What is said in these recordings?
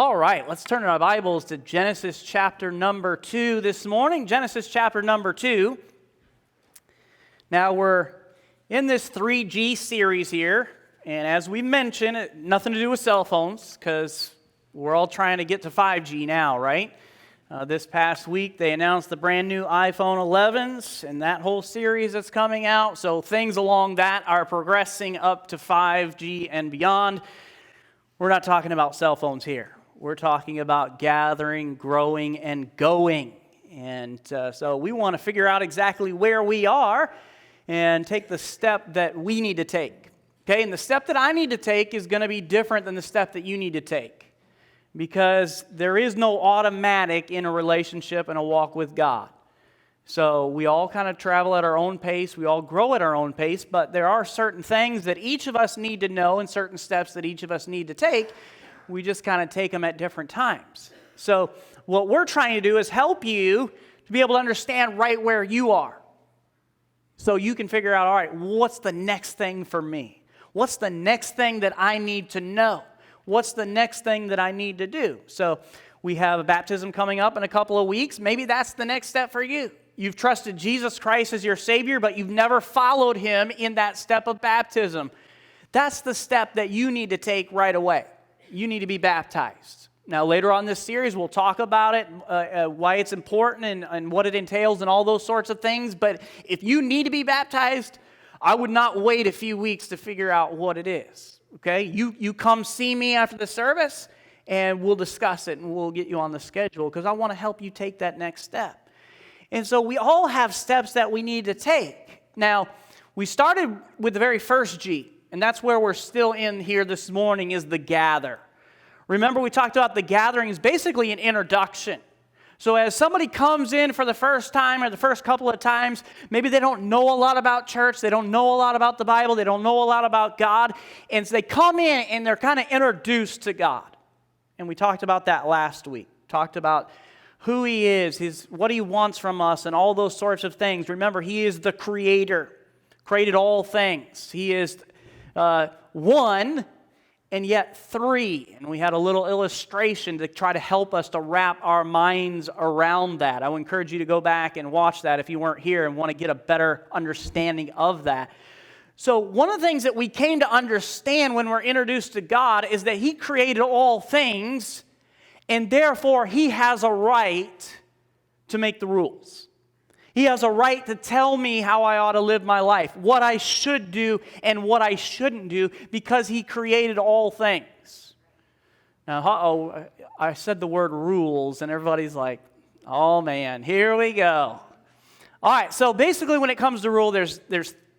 All right, let's turn our Bibles to Genesis chapter number 2 this morning. Genesis chapter number 2. Now we're in this 3G series here, and as we mentioned, nothing to do with cell phones because we're all trying to get to 5G now, right? This past week they announced the brand new iPhone 11s and that whole series that's coming out, so things along that are progressing up to 5G and beyond. We're not talking about cell phones here. We're talking about gathering, growing, and going. And so we want to figure out exactly where we are and take the step that we need to take. Okay, and the step that I need to take is going to be different than the step that you need to take. Because there is no automatic in a relationship and a walk with God. So we all kind of travel at our own pace. We all grow at our own pace. But there are certain things that each of us need to know and certain steps that each of us need to take. We just kind of take them at different times. So what we're trying to do is help you to be able to understand right where you are. So you can figure out, all right, what's the next thing for me? What's the next thing that I need to know? What's the next thing that I need to do? So we have a baptism coming up in a couple of weeks. Maybe that's the next step for you. You've trusted Jesus Christ as your Savior, but you've never followed Him in that step of baptism. That's the step that you need to take right away. You need to be baptized. Now, later on in this series, we'll talk about it, why it's important and what it entails and all those sorts of things. But if you need to be baptized, I would not wait a few weeks to figure out what it is. Okay? You come see me after the service, and we'll discuss it, and we'll get you on the schedule because I want to help you take that next step. And so we all have steps that we need to take. Now, we started with the very first G. And that's where we're still in here this morning is the gather. Remember we talked about the gathering is basically an introduction. So as somebody comes in for the first time or the first couple of times, maybe they don't know a lot about church, they don't know a lot about the Bible, they don't know a lot about God, and so they come in and they're kind of introduced to God. And we talked about that last week. Talked about who He is, what He wants from us, and all those sorts of things. Remember, He is the Creator, created all things. He is one and yet three. And we had a little illustration to try to help us to wrap our minds around that. I would encourage you to go back and watch that if you weren't here and want to get a better understanding of that. So one of the things that we came to understand when we're introduced to God is that He created all things, and therefore He has a right to make the rules. He has a right to tell me how I ought to live my life, what I should do and what I shouldn't do, because He created all things. Now, I said the word rules, and everybody's like, oh man, here we go. All right, so basically when it comes to rule, there's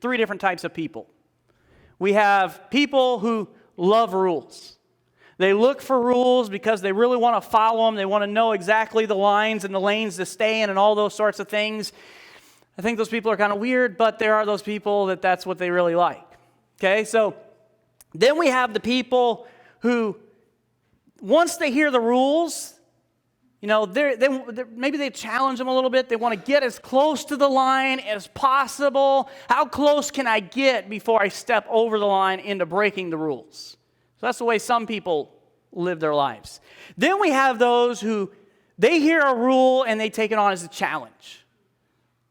three different types of people. We have people who love rules. They look for rules because they really want to follow them. They want to know exactly the lines and the lanes to stay in and all those sorts of things. I think those people are kind of weird, but there are those people that's what they really like. Okay, so then we have the people who, once they hear the rules, you know, maybe they challenge them a little bit. They want to get as close to the line as possible. How close can I get before I step over the line into breaking the rules? So that's the way some people live their lives. Then we have those who, they hear a rule and they take it on as a challenge.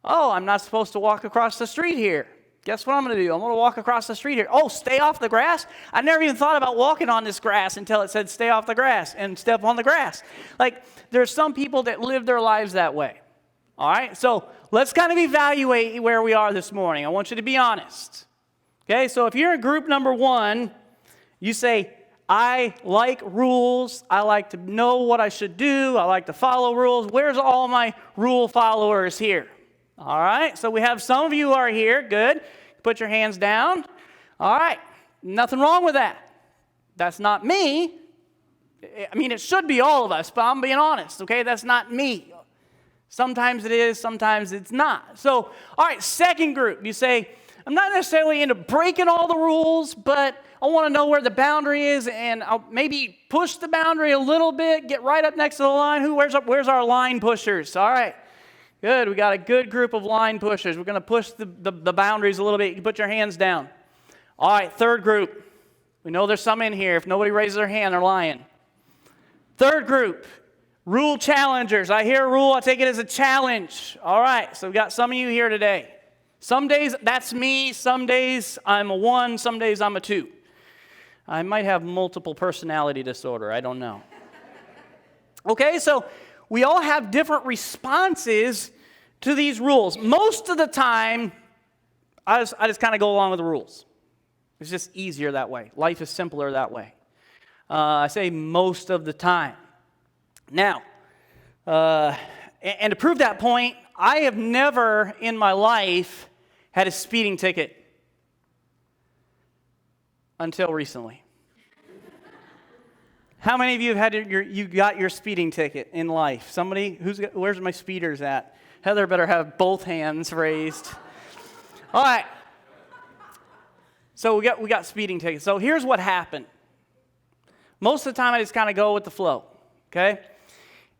Oh, I'm not supposed to walk across the street here. Guess what I'm going to do? I'm going to walk across the street here. Oh, stay off the grass? I never even thought about walking on this grass until it said stay off the grass and step on the grass. Like, there's some people that live their lives that way. All right? So let's kind of evaluate where we are this morning. I want you to be honest. Okay? So if you're in group number 1, you say, I like rules. I like to know what I should do. I like to follow rules. Where's all my rule followers here? All right, so we have some of you are here. Good. Put your hands down. All right, nothing wrong with that. That's not me. I mean, it should be all of us, but I'm being honest, okay? That's not me. Sometimes it is, sometimes it's not. So, all right, second group. You say, I'm not necessarily into breaking all the rules, but I want to know where the boundary is, and I'll maybe push the boundary a little bit, get right up next to the line. Where's our line pushers? All right, good. We got a good group of line pushers. We're going to push the boundaries a little bit. You can put your hands down. All right, third group. We know there's some in here. If nobody raises their hand, they're lying. Third group, rule challengers. I hear a rule, I take it as a challenge. All right, so we've got some of you here today. Some days that's me, some days I'm a 1, some days I'm a 2. I might have multiple personality disorder, I don't know. Okay, so we all have different responses to these rules. Most of the time, I just kind of go along with the rules. It's just easier that way. Life is simpler that way. I say most of the time. Now, and to prove that point, I have never in my life had a speeding ticket until recently. How many of you have had you got your speeding ticket in life? Somebody where's my speeders at? Heather better have both hands raised. All right. So we got speeding tickets. So here's what happened. Most of the time I just kind of go with the flow. Okay?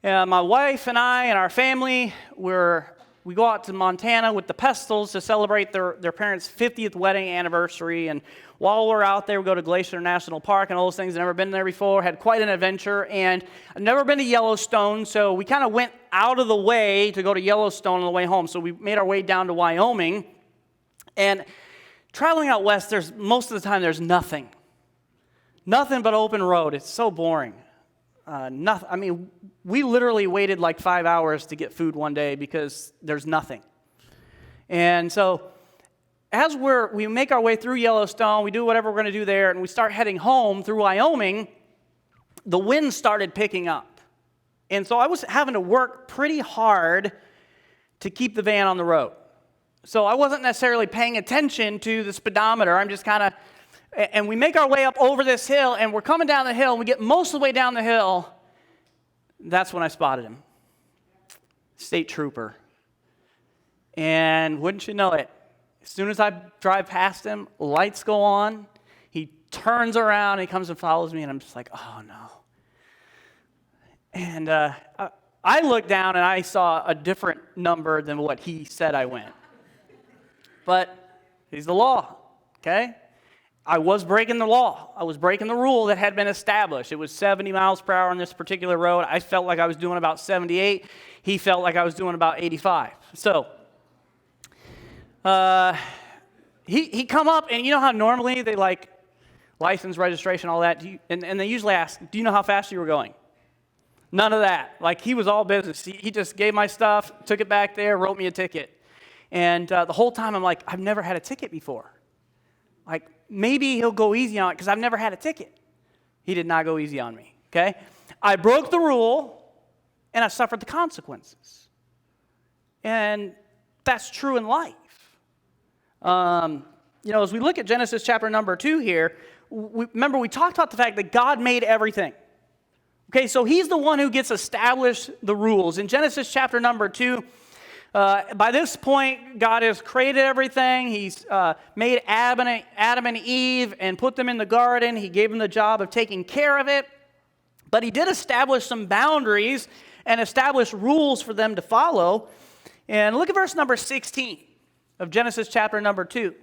My wife and I and our family we go out to Montana with the Pestles to celebrate their parents' 50th wedding anniversary. And while we're out there, we go to Glacier National Park and all those things. I've never been there before, had quite an adventure. And I've never been to Yellowstone, so we kind of went out of the way to go to Yellowstone on the way home. So we made our way down to Wyoming. And traveling out west, most of the time there's nothing. Nothing but open road. It's so boring. Nothing. I mean, we literally waited like 5 hours to get food one day because there's nothing. And so as we make our way through Yellowstone, we do whatever we're going to do there, and we start heading home through Wyoming, the wind started picking up. And so I was having to work pretty hard to keep the van on the road. So I wasn't necessarily paying attention to the speedometer. I'm just kind of, and we make our way up over this hill, and we're coming down the hill, and we get most of the way down the hill. That's when I spotted him. State trooper. And wouldn't you know it, as soon as I drive past him, lights go on, he turns around, he comes and follows me, and I'm just like, oh no. And I looked down, and I saw a different number than what he said I went. But he's the law, okay? I was breaking the law. I was breaking the rule that had been established. It was 70 miles per hour on this particular road. I felt like I was doing about 78. He felt like I was doing about 85. So he come up, and you know how normally they like license, registration, all that, and they usually ask, do you know how fast you were going? None of that. Like, he was all business. He just gave my stuff, took it back there, wrote me a ticket. And the whole time I'm like, I've never had a ticket before. Like, maybe he'll go easy on it because I've never had a ticket. He did not go easy on me, okay? I broke the rule, and I suffered the consequences. And that's true in life. As we look at Genesis chapter number 2 here, remember we talked about the fact that God made everything. Okay, so he's the one who gets established the rules. In Genesis chapter number 2, by this point, God has created everything. He's made Adam and Eve and put them in the garden. He gave them the job of taking care of it. But he did establish some boundaries and establish rules for them to follow. And look at verse number 16 of Genesis chapter number 2. It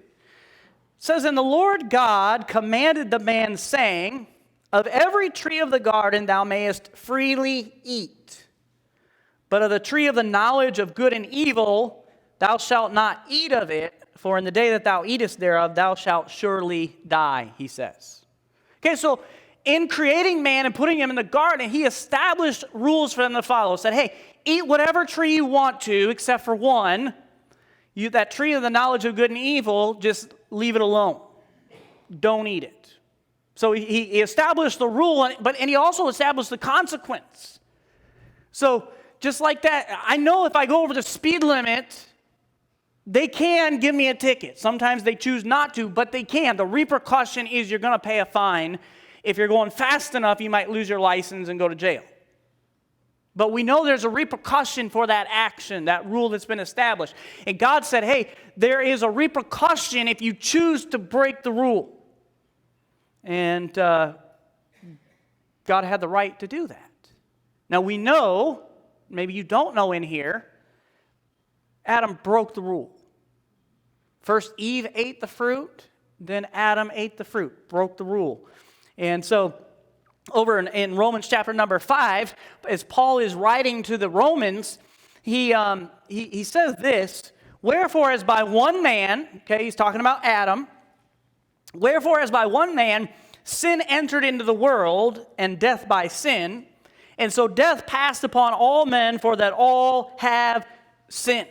says, "And the Lord God commanded the man, saying, of every tree of the garden thou mayest freely eat. But of the tree of the knowledge of good and evil, thou shalt not eat of it, for in the day that thou eatest thereof, thou shalt surely die," he says. Okay, so in creating man and putting him in the garden, he established rules for them to follow. Said, hey, eat whatever tree you want to, except for one. That tree of the knowledge of good and evil, just leave it alone. Don't eat it. So he established the rule, and he also established the consequence. So just like that, I know if I go over the speed limit, they can give me a ticket. Sometimes they choose not to, but they can. The repercussion is you're going to pay a fine. If you're going fast enough, you might lose your license and go to jail. But we know there's a repercussion for that action, that rule that's been established. And God said, hey, there is a repercussion if you choose to break the rule. And God had the right to do that. Now we know, maybe you don't know in here, Adam broke the rule. First Eve ate the fruit, then Adam ate the fruit, broke the rule. And so over in Romans chapter number 5, as Paul is writing to the Romans, he says this, wherefore as by one man, okay, he's talking about Adam, wherefore as by one man sin entered into the world, and death by sin, and so death passed upon all men, for that all have sinned.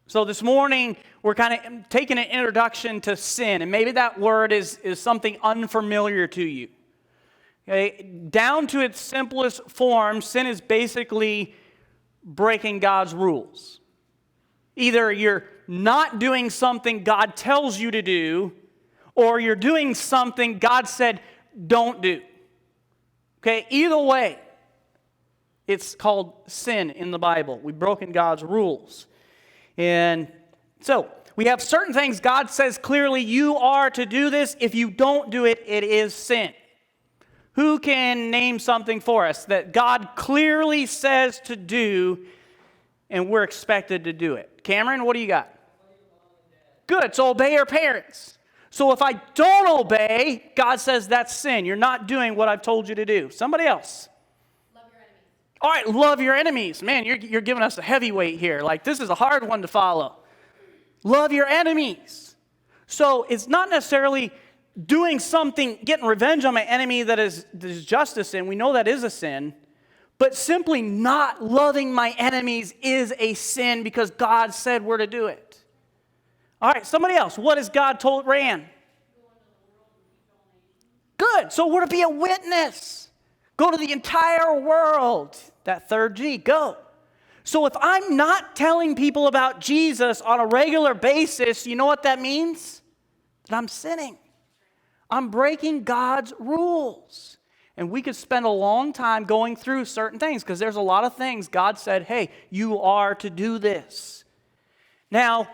So this morning, we're kind of taking an introduction to sin, and maybe that word is something unfamiliar to you. Okay? Down to its simplest form, sin is basically breaking God's rules. Either you're not doing something God tells you to do, or you're doing something God said don't do. Okay, either way, it's called sin in the Bible. We've broken God's rules. And so, we have certain things God says clearly you are to do this. If you don't do it, it is sin. Who can name something for us that God clearly says to do and we're expected to do it? Cameron, what do you got? Good, so obey your parents. So if I don't obey, God says that's sin. You're not doing what I've told you to do. Somebody else. Love your enemies. All right, love your enemies. Man, you're giving us a heavyweight here. Like, this is a hard one to follow. Love your enemies. So it's not necessarily doing something, getting revenge on my enemy that is just a sin. We know that is a sin. But simply not loving my enemies is a sin because God said we're to do it. All right, somebody else. What has God told Ran? Good. So we're to be a witness. Go to the entire world. That third G, go. So if I'm not telling people about Jesus on a regular basis, you know what that means? That I'm sinning. I'm breaking God's rules. And we could spend a long time going through certain things because there's a lot of things God said, hey, you are to do this. Now,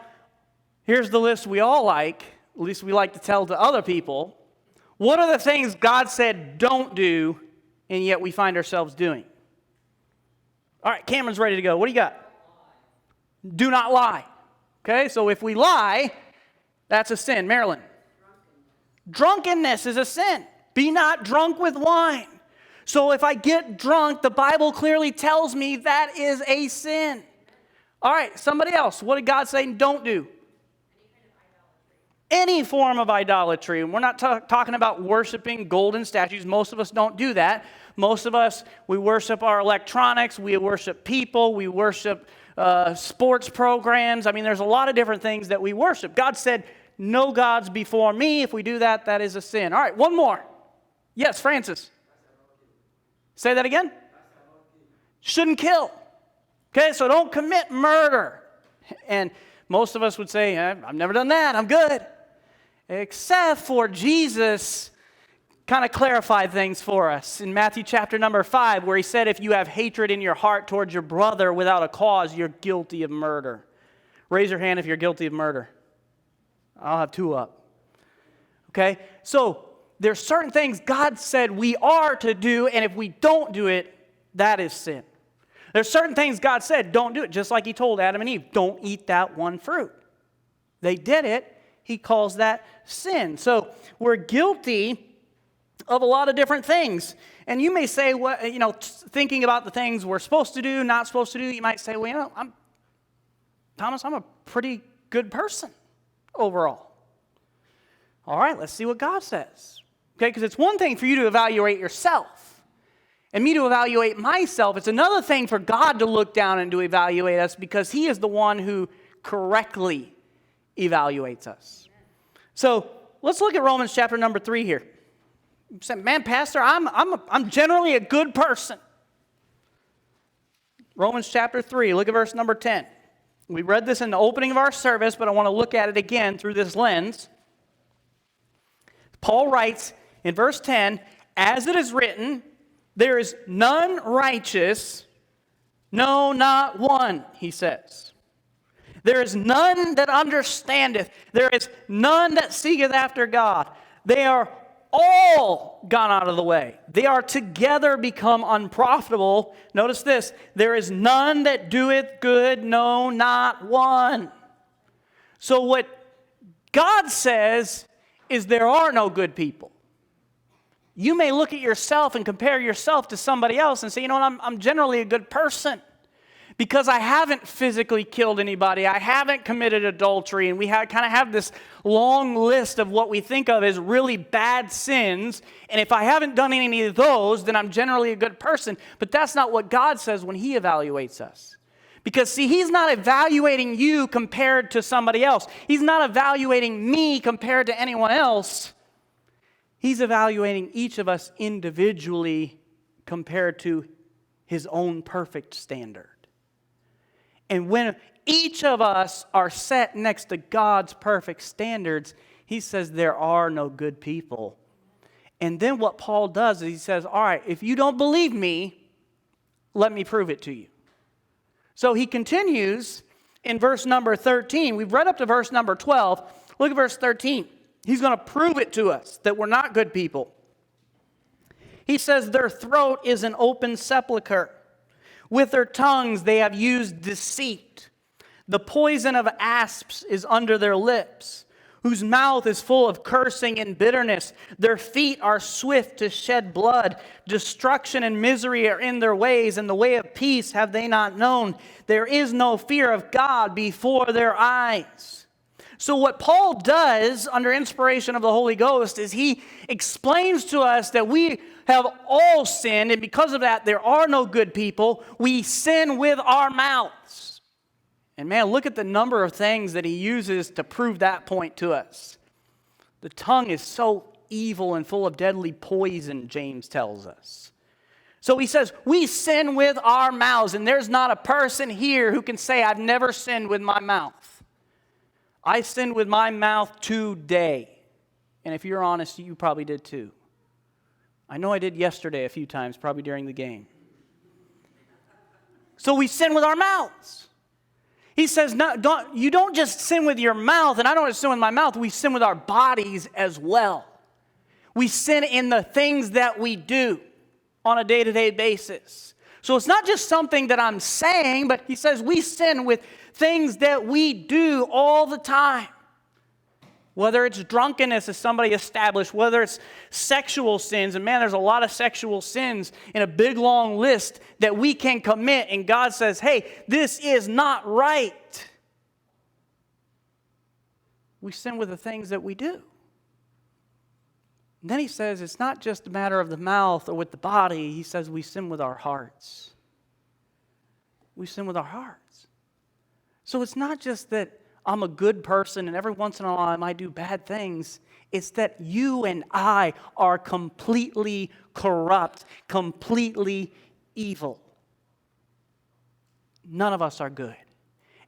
here's the list we all like, at least we like to tell to other people. What are the things God said don't do, and yet we find ourselves doing? All right, Cameron's ready to go. What do you got? Do not lie. Okay, so if we lie, that's a sin. Marilyn. Drunkenness is a sin. Be not drunk with wine. So if I get drunk, the Bible clearly tells me that is a sin. All right, somebody else. What did God say don't do? Any form of idolatry. And we're not talking about worshiping golden statues. Most of us don't do that. Most of us, we worship our electronics. We worship people. We worship sports programs. I mean, there's a lot of different things that we worship. God said, no gods before me. If we do that, that is a sin. All right, one more. Yes, Francis. Say that again. Shouldn't kill. Okay, so don't commit murder. And most of us would say, I've never done that. I'm good. Except for Jesus kind of clarified things for us in Matthew chapter number 5, where he said, if you have hatred in your heart towards your brother without a cause, you're guilty of murder. Raise your hand if you're guilty of murder. I'll have two up. Okay? So there's certain things God said we are to do, and if we don't do it, that is sin. There's certain things God said, don't do it, just like he told Adam and Eve, don't eat that one fruit. They did it. He calls that sin. So we're guilty of a lot of different things. And you may say, well, thinking about the things we're supposed to do, not supposed to do, you might say, well, I'm a pretty good person overall. All right, let's see what God says. Okay, because it's one thing for you to evaluate yourself and me to evaluate myself. It's another thing for God to look down and to evaluate us because he is the one who correctly evaluates us. So let's look at Romans chapter number 3 here. You say, man, Pastor, I'm generally a good person. Romans chapter 3, look at verse number 10. We read this in the opening of our service, but I want to look at it again through this lens. Paul writes in verse 10, as it is written, there is none righteous, no, not one, he says. There is none that understandeth. There is none that seeketh after God. They are all gone out of the way. They are together become unprofitable. Notice this. There is none that doeth good, no, not one. So what God says is there are no good people. You may look at yourself and compare yourself to somebody else and say, you know what, I'm generally a good person because I haven't physically killed anybody. I haven't committed adultery. And we kind of have this long list of what we think of as really bad sins. And if I haven't done any of those, then I'm generally a good person. But that's not what God says when he evaluates us. Because, see, he's not evaluating you compared to somebody else. He's not evaluating me compared to anyone else. He's evaluating each of us individually compared to his own perfect standard. And when each of us are set next to God's perfect standards, he says there are no good people. And then what Paul does is he says, all right, if you don't believe me, let me prove it to you. So he continues in verse number 13. We've read up to verse number 12. Look at verse 13. He's going to prove it to us that we're not good people. He says, their throat is an open sepulcher. With their tongues they have used deceit. The poison of asps is under their lips, whose mouth is full of cursing and bitterness. Their feet are swift to shed blood. Destruction and misery are in their ways, and the way of peace have they not known. There is no fear of God before their eyes. So what Paul does under inspiration of the Holy Ghost is he explains to us that we have all sinned, and because of that, there are no good people. We sin with our mouths. And man, look at the number of things that he uses to prove that point to us. The tongue is so evil and full of deadly poison, James tells us. So he says, we sin with our mouths, and there's not a person here who can say, I've never sinned with my mouth. I sinned with my mouth today. And if you're honest, you probably did too. I know I did yesterday a few times, probably during the game. So we sin with our mouths. He says, no, you don't just sin with your mouth, and I don't just sin with my mouth, we sin with our bodies as well. We sin in the things that we do on a day-to-day basis. So it's not just something that I'm saying, but he says we sin with things that we do all the time. Whether it's drunkenness, as somebody established, whether it's sexual sins, and man, there's a lot of sexual sins in a big long list that we can commit, and God says, hey, this is not right. We sin with the things that we do. And then he says it's not just a matter of the mouth or with the body. He says we sin with our hearts. We sin with our hearts. So it's not just that I'm a good person and every once in a while I might do bad things. It's that you and I are completely corrupt, completely evil. None of us are good.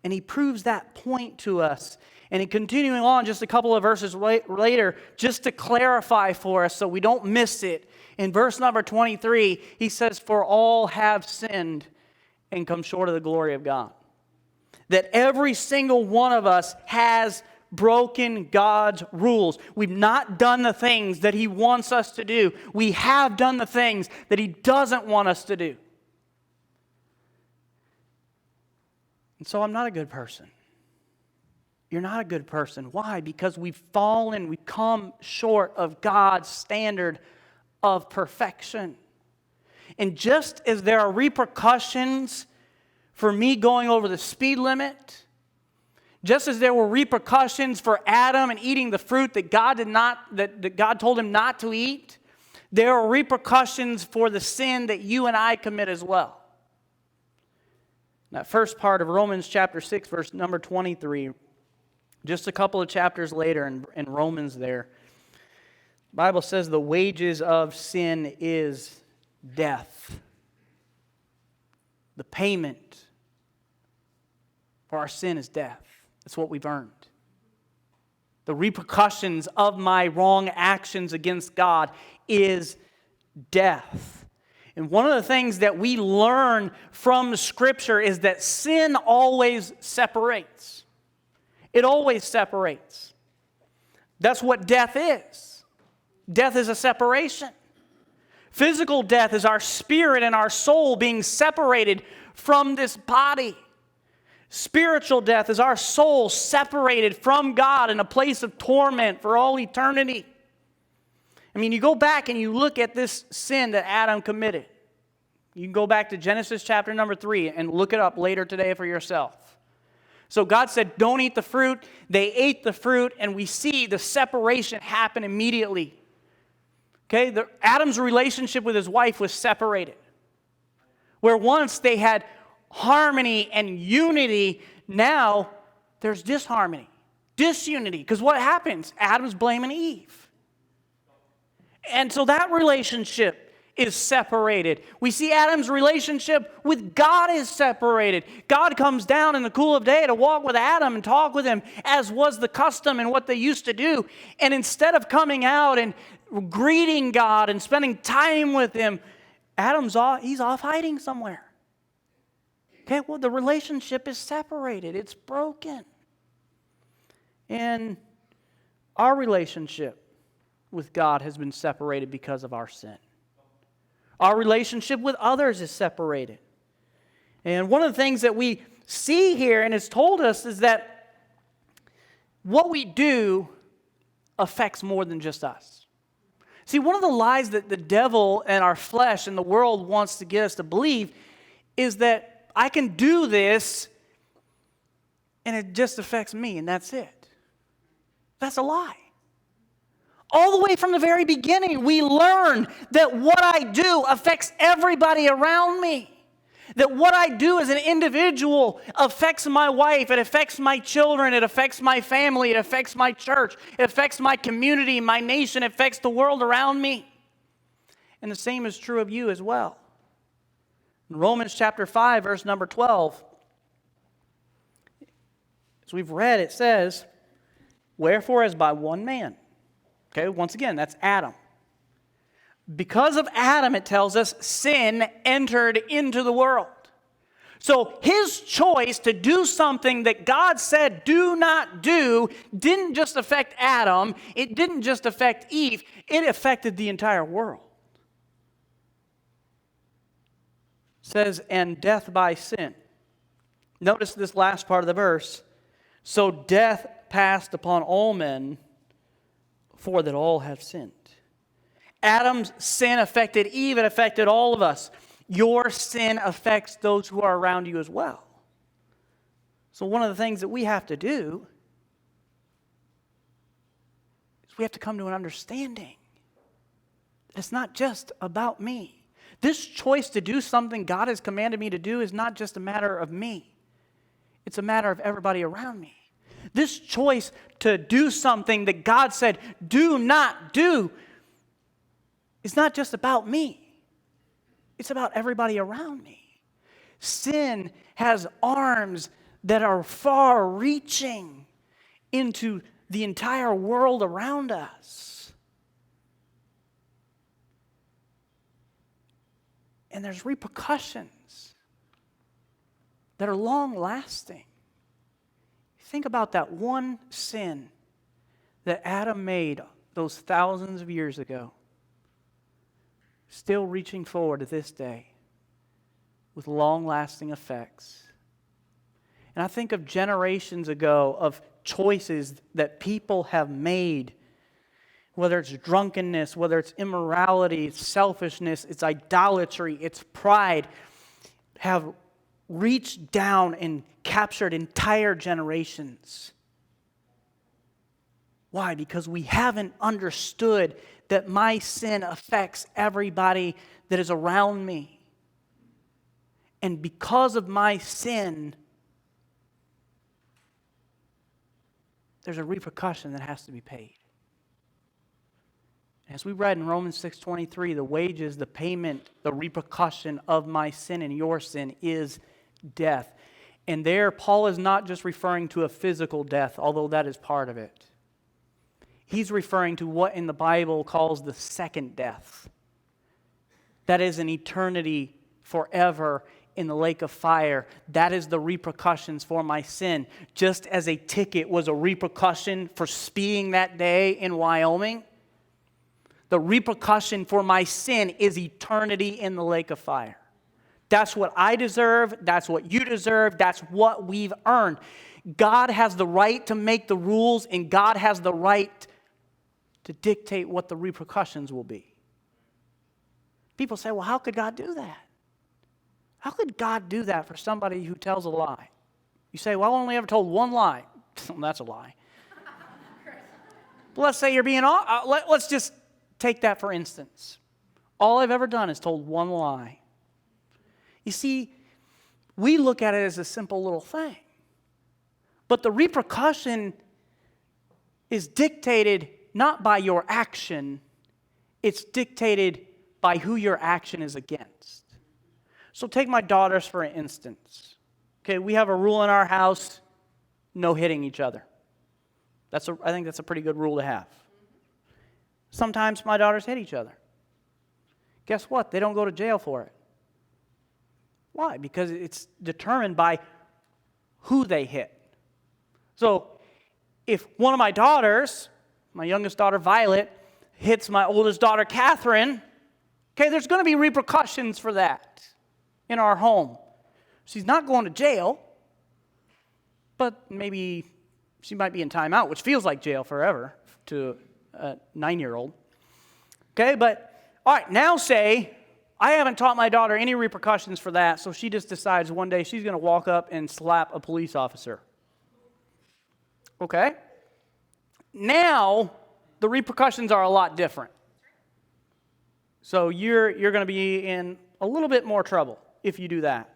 And he proves that point to us. And in continuing on just a couple of verses later, just to clarify for us so we don't miss it, in verse number 23, he says, for all have sinned and come short of the glory of God. That every single one of us has broken God's rules. We've not done the things that he wants us to do. We have done the things that he doesn't want us to do. And so I'm not a good person. You're not a good person. Why? Because we've fallen, we've come short of God's standard of perfection. And just as there are repercussions for me going over the speed limit, just as there were repercussions for Adam and eating the fruit that God told him not to eat, there are repercussions for the sin that you and I commit as well. That first part of Romans chapter 6, verse number 23, just a couple of chapters later in Romans there, the Bible says the wages of sin is death. The payment for our sin is death. That's what we've earned. The repercussions of my wrong actions against God is death. And one of the things that we learn from Scripture is that sin always separates. It always separates. That's what death is. Death is a separation. Physical death is our spirit and our soul being separated from this body. Spiritual death is our soul separated from God in a place of torment for all eternity. I mean, you go back and you look at this sin that Adam committed. You can go back to Genesis chapter number 3 and look it up later today for yourself. So God said, don't eat the fruit. They ate the fruit, and we see the separation happen immediately. Okay, Adam's relationship with his wife was separated. Where once they had harmony and unity, now there's disharmony, disunity. Because what happens? Adam's blaming Eve. And so that relationship is separated. We see Adam's relationship with God is separated. God comes down in the cool of day to walk with Adam and talk with him, as was the custom and what they used to do. And instead of coming out and greeting God and spending time with him, he's off hiding somewhere. Okay, well, the relationship is separated. It's broken. And our relationship with God has been separated because of our sin. Our relationship with others is separated. And one of the things that we see here and it's told us is that what we do affects more than just us. See, one of the lies that the devil and our flesh and the world wants to get us to believe is that I can do this and it just affects me and that's it. That's a lie. All the way from the very beginning, we learn that what I do affects everybody around me. That what I do as an individual affects my wife, it affects my children, it affects my family, it affects my church, it affects my community, my nation, it affects the world around me. And the same is true of you as well. In Romans chapter 5, verse number 12, as we've read, it says, wherefore as by one man. Okay, once again, that's Adam. Because of Adam, it tells us, sin entered into the world. So his choice to do something that God said do not do didn't just affect Adam, it didn't just affect Eve, it affected the entire world. It says, and death by sin. Notice this last part of the verse. So death passed upon all men, for that all have sinned. Adam's sin affected Eve, it affected all of us. Your sin affects those who are around you as well. So one of the things that we have to do is we have to come to an understanding. It's not just about me. This choice to do something God has commanded me to do is not just a matter of me. It's a matter of everybody around me. This choice to do something that God said, do not do, is not just about me. It's about everybody around me. Sin has arms that are far-reaching into the entire world around us. And there's repercussions that are long-lasting. Think about that one sin that Adam made those thousands of years ago, still reaching forward to this day with long-lasting effects. And I think of generations ago of choices that people have made, whether it's drunkenness, whether it's immorality, it's selfishness, it's idolatry, it's pride, have reached down and captured entire generations. Why? Because we haven't understood that my sin affects everybody that is around me. And because of my sin, there's a repercussion that has to be paid. As we read in Romans 6:23, the wages, the payment, the repercussion of my sin and your sin is death. And there, Paul is not just referring to a physical death, although that is part of it. He's referring to what in the Bible calls the second death. That is an eternity forever in the lake of fire. That is the repercussions for my sin. Just as a ticket was a repercussion for speeding that day in Wyoming, the repercussion for my sin is eternity in the lake of fire. That's what I deserve. That's what you deserve. That's what we've earned. God has the right to make the rules, and God has the right to dictate what the repercussions will be. People say, well, how could God do that? How could God do that for somebody who tells a lie? You say, well, I only ever told one lie. That's a lie. But let's say you're being, let's just take that for instance. All I've ever done is told one lie. You see, we look at it as a simple little thing. But the repercussion is dictated not by your action, it's dictated by who your action is against. So take my daughters for instance. Okay, we have a rule in our house, no hitting each other. I think that's a pretty good rule to have. Sometimes my daughters hit each other. Guess what? They don't go to jail for it. Why? Because it's determined by who they hit. So if one of my daughters, my youngest daughter Violet, hits my oldest daughter Catherine, okay, there's going to be repercussions for that in our home. She's not going to jail, but maybe she might be in timeout, which feels like jail forever to a 9-year-old. Okay, but all right, now say I haven't taught my daughter any repercussions for that, so she just decides one day she's going to walk up and slap a police officer. Okay? Now, the repercussions are a lot different. So you're going to be in a little bit more trouble if you do that.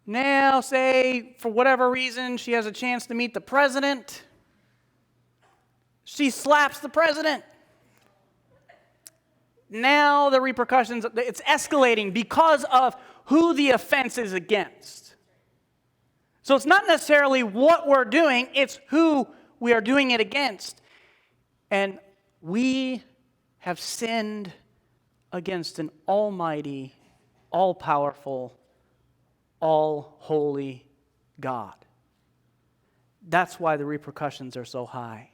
Now, say, for whatever reason, she has a chance to meet the president. She slaps the president. Now the repercussions, it's escalating because of who the offense is against. So it's not necessarily what we're doing, it's who we are doing it against. And we have sinned against an almighty, all-powerful, all-holy God. That's why the repercussions are so high.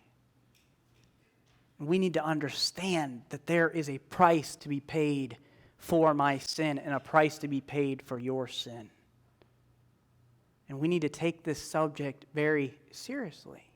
We need to understand that there is a price to be paid for my sin and a price to be paid for your sin. And we need to take this subject very seriously.